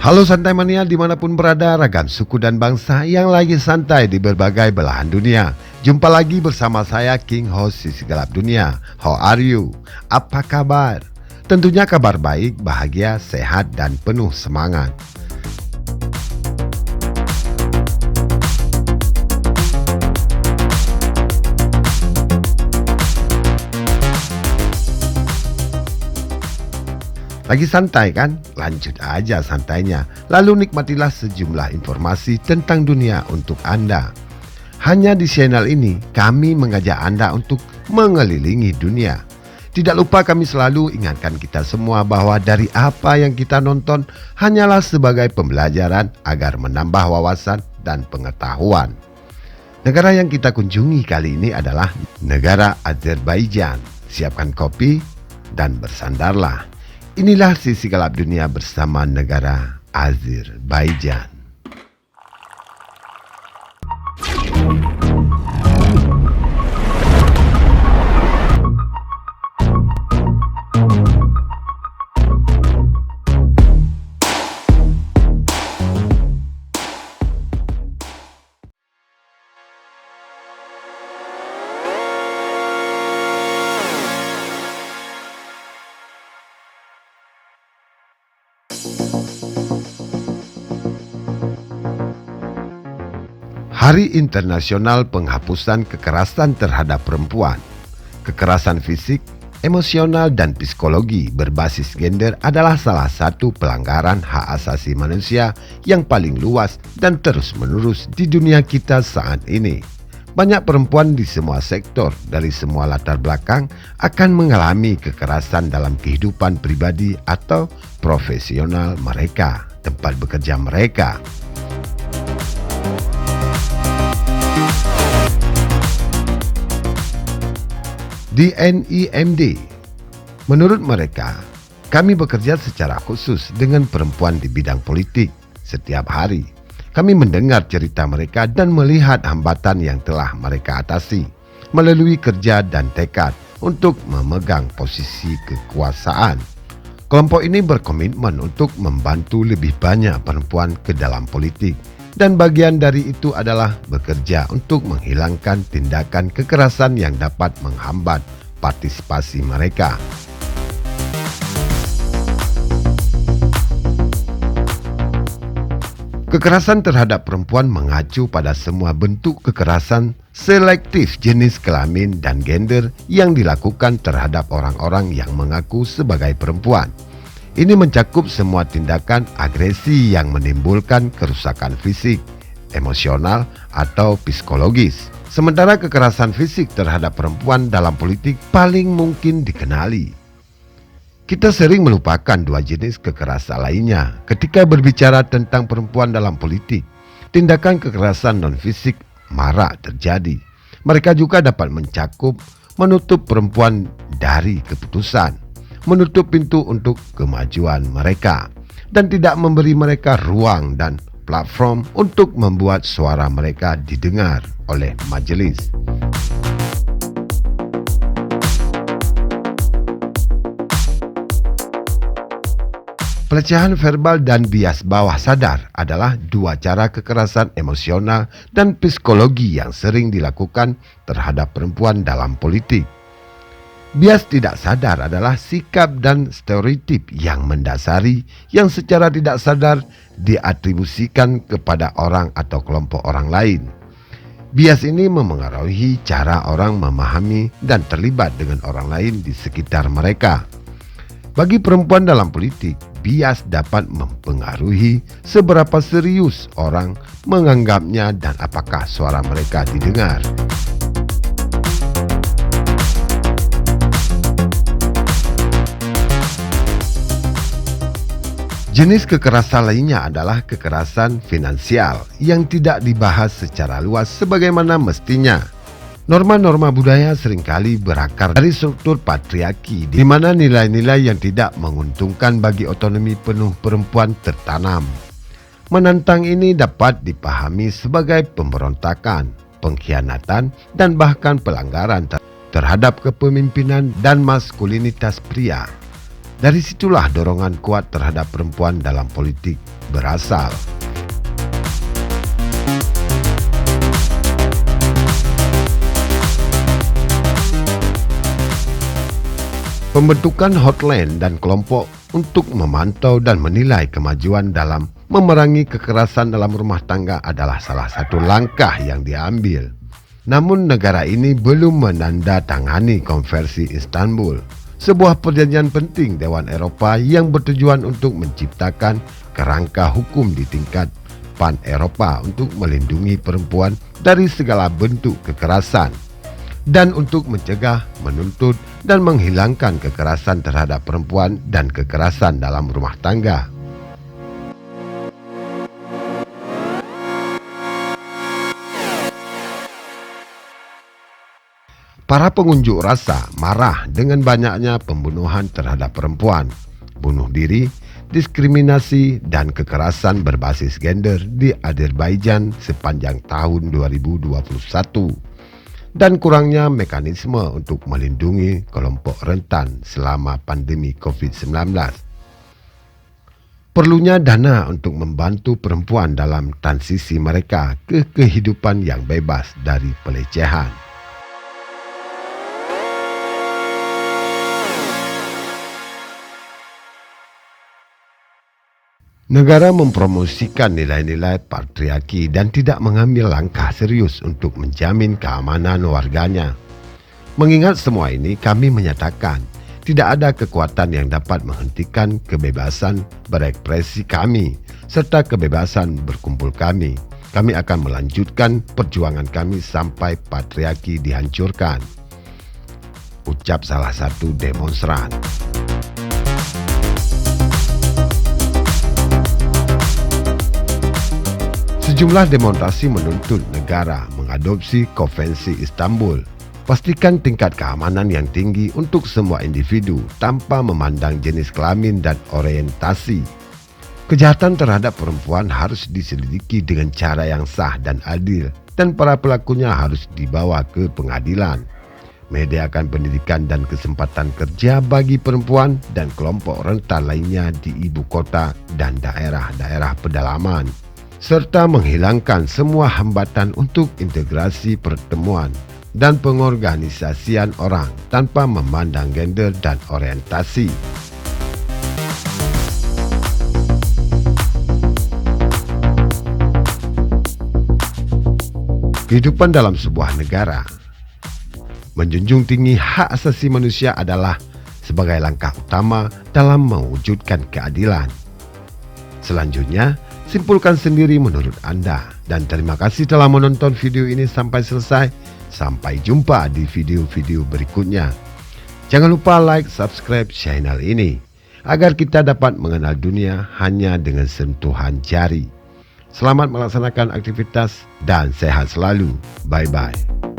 Halo Santai Mania dimanapun berada, ragam suku dan bangsa yang lagi santai di berbagai belahan dunia. Jumpa lagi bersama saya King Host Sisi Gelap Dunia. How are you? Apa kabar? Tentunya kabar baik, bahagia, sehat dan penuh semangat. Lagi santai kan? Lanjut aja santainya. Lalu nikmatilah sejumlah informasi tentang dunia untuk Anda. Hanya di channel ini kami mengajak Anda untuk mengelilingi dunia. Tidak lupa kami selalu ingatkan kita semua bahwa dari apa yang kita nonton hanyalah sebagai pembelajaran agar menambah wawasan dan pengetahuan. Negara yang kita kunjungi kali ini adalah negara Azerbaijan. Siapkan kopi dan bersandarlah. Inilah Sisi Gelap Dunia bersama negara Azerbaijan. Hari Internasional Penghapusan Kekerasan Terhadap Perempuan. Kekerasan fisik, emosional, dan psikologi berbasis gender adalah salah satu pelanggaran hak asasi manusia yang paling luas dan terus-menerus di dunia kita saat ini. Banyak perempuan di semua sektor, dari semua latar belakang, akan mengalami kekerasan dalam kehidupan pribadi atau profesional mereka, tempat bekerja mereka. Di NIMD, menurut mereka, kami bekerja secara khusus dengan perempuan di bidang politik. Setiap hari, kami mendengar cerita mereka dan melihat hambatan yang telah mereka atasi melalui kerja dan tekad untuk memegang posisi kekuasaan. Kelompok ini berkomitmen untuk membantu lebih banyak perempuan ke dalam politik. Dan bagian dari itu adalah bekerja untuk menghilangkan tindakan kekerasan yang dapat menghambat partisipasi mereka. Kekerasan terhadap perempuan mengacu pada semua bentuk kekerasan selektif jenis kelamin dan gender yang dilakukan terhadap orang-orang yang mengaku sebagai perempuan. Ini mencakup semua tindakan agresi yang menimbulkan kerusakan fisik, emosional, atau psikologis. Sementara kekerasan fisik terhadap perempuan dalam politik paling mungkin dikenali. Kita sering melupakan dua jenis kekerasan lainnya ketika berbicara tentang perempuan dalam politik. Tindakan kekerasan non-fisik marak terjadi. Mereka juga dapat mencakup menutup perempuan dari keputusan, menutup pintu untuk kemajuan mereka, dan tidak memberi mereka ruang dan platform untuk membuat suara mereka didengar oleh majelis. Pelecehan verbal dan bias bawah sadar adalah dua cara kekerasan emosional dan psikologi yang sering dilakukan terhadap perempuan dalam politik. Bias tidak sadar adalah sikap dan stereotip yang mendasari yang secara tidak sadar diatribusikan kepada orang atau kelompok orang lain. Bias ini memengaruhi cara orang memahami dan terlibat dengan orang lain di sekitar mereka. Bagi perempuan dalam politik, bias dapat mempengaruhi seberapa serius orang menganggapnya dan apakah suara mereka didengar. Jenis kekerasan lainnya adalah kekerasan finansial yang tidak dibahas secara luas sebagaimana mestinya. Norma-norma budaya seringkali berakar dari struktur patriarki di mana nilai-nilai yang tidak menguntungkan bagi otonomi penuh perempuan tertanam. Menentang ini dapat dipahami sebagai pemberontakan, pengkhianatan, dan bahkan pelanggaran terhadap kepemimpinan dan maskulinitas pria. Dari situlah dorongan kuat terhadap perempuan dalam politik berasal. Pembentukan hotline dan kelompok untuk memantau dan menilai kemajuan dalam memerangi kekerasan dalam rumah tangga adalah salah satu langkah yang diambil. Namun negara ini belum menandatangani Konvensi Istanbul, sebuah perjanjian penting Dewan Eropa yang bertujuan untuk menciptakan kerangka hukum di tingkat pan-Eropa untuk melindungi perempuan dari segala bentuk kekerasan dan untuk mencegah, menuntut, dan menghilangkan kekerasan terhadap perempuan dan kekerasan dalam rumah tangga. Para pengunjuk rasa marah dengan banyaknya pembunuhan terhadap perempuan, bunuh diri, diskriminasi, dan kekerasan berbasis gender di Azerbaijan sepanjang tahun 2021. Dan kurangnya mekanisme untuk melindungi kelompok rentan selama pandemi COVID-19. Perlunya dana untuk membantu perempuan dalam transisi mereka ke kehidupan yang bebas dari pelecehan. Negara mempromosikan nilai-nilai patriarki dan tidak mengambil langkah serius untuk menjamin keamanan warganya. Mengingat semua ini, kami menyatakan tidak ada kekuatan yang dapat menghentikan kebebasan berekspresi kami serta kebebasan berkumpul kami. Kami akan melanjutkan perjuangan kami sampai patriarki dihancurkan, ucap salah satu demonstran. Sejumlah demonstrasi menuntut negara mengadopsi Konvensi Istanbul. Pastikan tingkat keamanan yang tinggi untuk semua individu tanpa memandang jenis kelamin dan orientasi. Kejahatan terhadap perempuan harus diselidiki dengan cara yang sah dan adil, dan para pelakunya harus dibawa ke pengadilan. Menyediakan pendidikan dan kesempatan kerja bagi perempuan dan kelompok rentan lainnya di ibu kota dan daerah-daerah pedalaman, serta menghilangkan semua hambatan untuk integrasi pertemuan dan pengorganisasian orang tanpa memandang gender dan orientasi. Kehidupan dalam sebuah negara menjunjung tinggi hak asasi manusia adalah sebagai langkah utama dalam mewujudkan keadilan. Selanjutnya, simpulkan sendiri menurut Anda, dan terima kasih telah menonton video ini sampai selesai. Sampai jumpa di video-video berikutnya. Jangan lupa like, subscribe channel ini agar kita dapat mengenal dunia hanya dengan sentuhan jari. Selamat melaksanakan aktivitas dan sehat selalu. Bye-bye.